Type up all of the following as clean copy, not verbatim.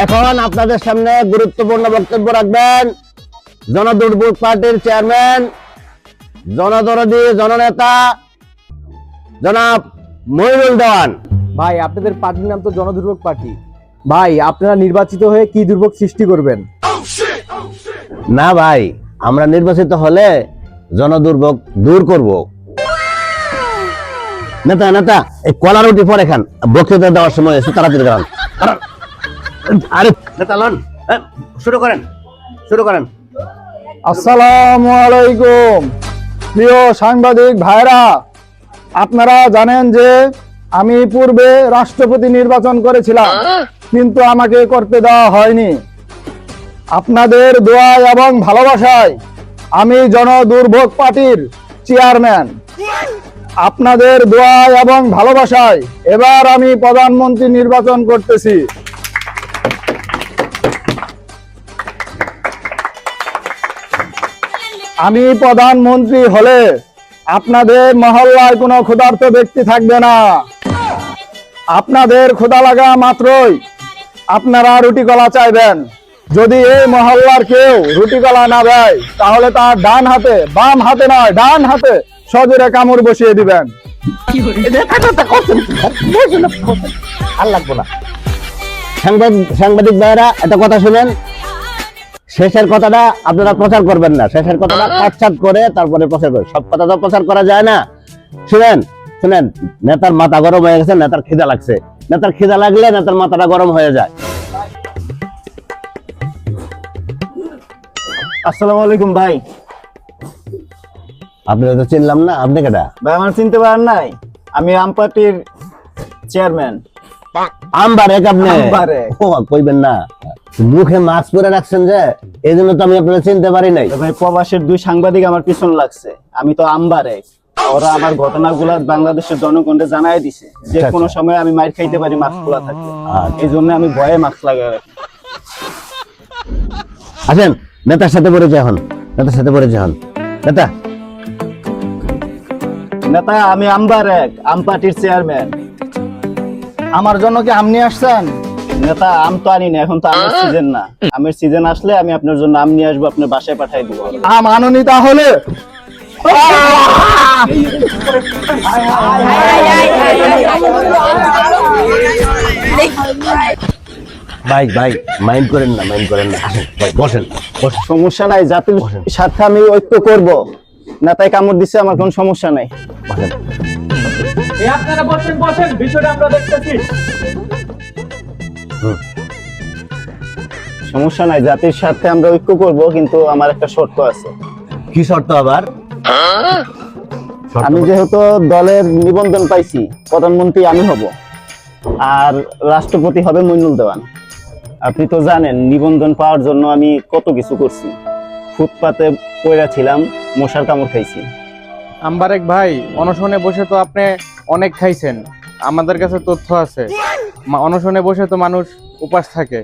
এখন আপনাদের সামনে গুরুত্বপূর্ণ বক্তব্য রাখবেন জনদুর্ভোগ পার্টির চেয়ারম্যান, জনদরদী জননেতা জনাব মইনুল দেওয়ান। ভাই, আপনাদের পার্টির নাম তো জনদুর্ভোগ পার্টি। ভাই, আপনারা নির্বাচিত হয়ে কি দুর্ভোগ সৃষ্টি করবেন? না ভাই, আমরা নির্বাচিত হলে জনদুর্ভোগ দূর করব। নেতা নেতা এই কলার রুটি পরে খান, বক্তৃতা দেওয়ার সময় এসে তাড়াতাড়ি দাঁড়ান। আরে নেতা লন, শুরু করেন শুরু করেন। আসসালামু আলাইকুম প্রিয় সাংবাদিক ভাইরা, আপনারা জানেন যে আমি পূর্বে রাষ্ট্রপতি নির্বাচন করেছিলাম, কিন্তু আমাকে করতে দেওয়া হয়নি। আপনাদের দোয়া এবং ভালোবাসায় আমি জনদুর্ভোগ পার্টির চেয়ারম্যান। আপনাদের দোয়া এবং ভালোবাসায় এবার আমি প্রধানমন্ত্রী নির্বাচন করতেছি। আমি প্রধানমন্ত্রী হলে আপনাদের মহল্লায় কোনো ক্ষুধার্ত ব্যক্তি থাকবে না। আপনাদের ক্ষুধা লাগা মাত্রই আপনারা রুটি কলা চাইবেন। যদি এই মহল্লার কেউ রুটি কলা না দেয়, তাহলে তার ডান হাতে, বাম হাতে নয় ডান হাতে সজোরে কামড় বসিয়ে দিবেন। আর লাগবো না। সাংবাদিক ভাইরা একটা কথা শুনেন, শেষের কথাটা আপনারা প্রচার করবেন না, শেষের কথাটা কাটছাট করে তারপরে প্রচার করবেন। সব কথা তো প্রচার করা যায় না। শুনেন শুনেন, নেতার মাথা গরম হয়ে গেছে, নেতার খিদা লাগছে। নেতার খিদা লাগলে নেতার মাথাটা গরম হয়ে যায়। আসসালামু আলাইকুম ভাই। আপনি তো চিনলাম না, আপনি কেটা? ভাই, আমার চিনতে পারেন নাই? আমি আম পার্টির চেয়ারম্যান। আমবারেক আপনি? আমবারেক। ও কইবেন না, মুখে মাস্ক পরে রাখছেন যে, এই জন্য তো আমি আপনারা চিনতে পারি নাই। ভাই, প্রবাসের দুই সাংবাদিক আমার পিছন লাগছে, আমি তো আমবারেক। ওরা আমার ঘটনাগুলো বাংলাদেশের জনগণকে জানাই দিছে যে কোনো সময় আমি মাইর খাইতে পারি মাস্ক খোলা থাকলে। এই জন্য আমি ভয়ে মাস্ক লাগাই রাখি। আসেন নেতার সাথে পরিচয় হন, নেতার সাথে পরিচয় হন। নেতা নেতা, আমি আমবারেক, আম পার্টির চেয়ারম্যান। আমার জন্য কি আম নিয়ে আসছেন? নেতা, আম তো আনি না, এখন তো আমের সিজন না। আমের সিজন আসলে আমি আপনার জন্য আম নিয়ে আসবো, আপনার বাসায় পাঠাই দিব। আম আনুনি তাহলে? ভাই ভাই, মাইন্ড করেন না, মাইন্ড করেন না। আসেন ভাই, বসেন বসেন। সমস্যা নাই, জাতির সাথে আমি ঐক্য করব। নেতায় কামড় দিচ্ছে, আমার কোনো সমস্যা নাই। বসেন। আপনারা বসেন বসেন, বিষয়টা আমরা দেখতেছি। সমস্যা নাই, জাতির সাথে আমরা ঐক্য করব, কিন্তু আমার একটা শর্ত আছে। কি শর্ত আবার? আমি যেহেতু দলের নিবন্ধন পাইছি, প্রধানমন্ত্রী আমি হব, আর রাষ্ট্রপতি হবে মইনুল দেওয়ান। আপনি তো জানেন নিবন্ধন পাওয়ার জন্য আমি কত কিছু করছি। ফুটপাতে পড়ে ছিলাম, মশার কামড় খাইছি। আমবারেক ভাই, অনশনে বসে তো আপনি অনেক খাইছেন, আমাদের কাছে তথ্য আছে। অনশনে বসে তো মানুষ উপাস থাকে।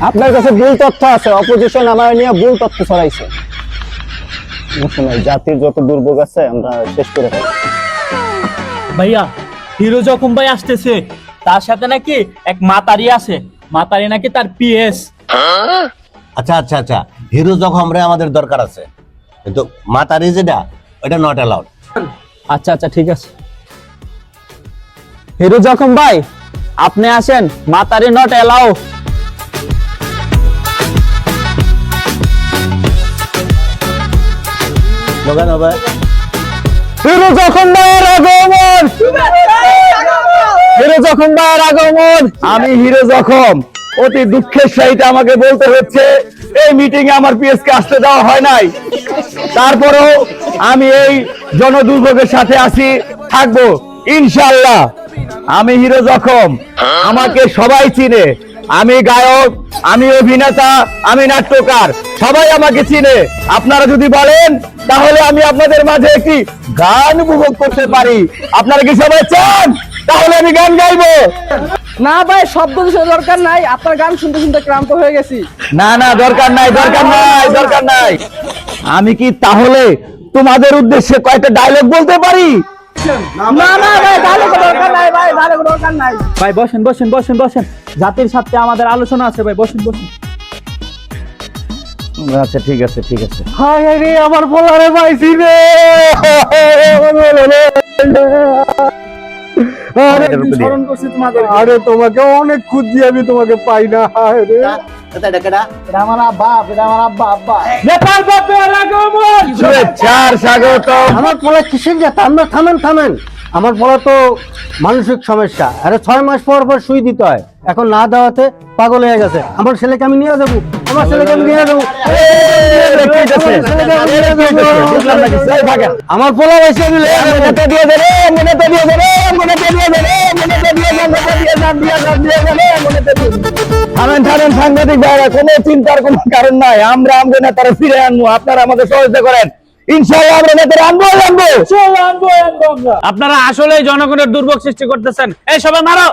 আপনার কাছে ভুল তথ্য আছে, অপোজিশন আমার নিয়ে ভুল তথ্য ছড়াইছে। জাতির যত দুর্ভোগ আছে আমরা শেষ করে ফেলি। ভাইয়া, হিরো যখন ভাই আসতেছে, তার সাথে নাকি এক মাতারি আছে, মাতারি নাকি তার পিএস। আচ্ছা আচ্ছা আচ্ছা, হিরো জখম রে আমাদের দরকার আছে, কিন্তু মাতারি যেটা ওটা নট অ্যালাউড। আচ্ছা আচ্ছা, ঠিক আছে। হিরো জখম ভাই, আপনি আসেন, মাতারি নট এলাও। লোগান হবে। হিরো জখম ভাইয়ের আগমন, হিরো জখম ভাইয়ের আগমন। আমি হিরো জখম, অতি দুঃখের সহিত আমাকে বলতে হচ্ছে এই মিটিং এ আমার পিএস কে আসতে দেওয়া হয় নাই। তারপরেও আমি এই জনদুর্ভোগের সাথে আছি, থাকবো ইনশাআল্লাহ। আমি হিরো জখম, আমাকে সবাই চিনে। আমি গায়ক, আমি অভিনেতা, আমি নাট্যকার, সবাই আমাকে চিনে। আপনারা যদি বলেন তাহলে আমি আপনাদের মাঝে একটি গান উপভোগ করতে পারি। আপনারা কি সবাই চান? তাহলে আমি গান গাইবো। না ভাই, শব্দ দূষণের দরকার নাই, আপনার গান শুনতে শুনতে ক্লান্ত হয়ে গেছি। না না, দরকার নাই, দরকার নাই, দরকার নাই। আমি কি তাহলে তোমাদের উদ্দেশ্যে কয়েকটা ডায়লগ বলতে পারি? দিচ্ছেন না না ভাই তাহলে কোনো দরকার নাই ভাই, তাহলে কোনো দরকার নাই। ভাই বসেন বসেন বসেন বসেন, জাতির সাথে আমাদের আলোচনা আছে ভাই, বসেন বসেন। আচ্ছা ঠিক আছে ঠিক আছে। হায় রে আমার পোলারে পাইছি রে। আরে স্মরণ করছি তোমাদের। আরে তোমাকে অনেক খুঁজছি আমি, তোমাকে পাই না। হায় রে এটা আমার আব্বা, এটা আমার আব্বা, আব্বা। নেপাল বাপের আগমন। শুভেচ্ছার স্বাগতম। আমার পোলা কিসের যে থামেন। আমার পোলা তো মানসিক সমস্যা, আরে 6 মাস পর পর সুই দিতে হয়, এখন না দেওয়াতে পাগল হয়ে গেছে। আমার ছেলেকে আমি নিয়ে যাবো, আমার ছেলেকে আমি নিয়ে যাবো। আমার পোলা হয়েছে থামেন সাংবাদিক ভাইরা, কোনো চিন্তার কোনো কারণ নাই। আমরা আমাদের নেতারা ফিরে আনবো, আপনারা আমাদের সহযোগিতা করেন, ইনশাআল্লাহ আমরা নেতারা আনবো। আপনারা আসলে জনগণের দুর্ভোগ সৃষ্টি করতেছেন। এই সবাই মারো।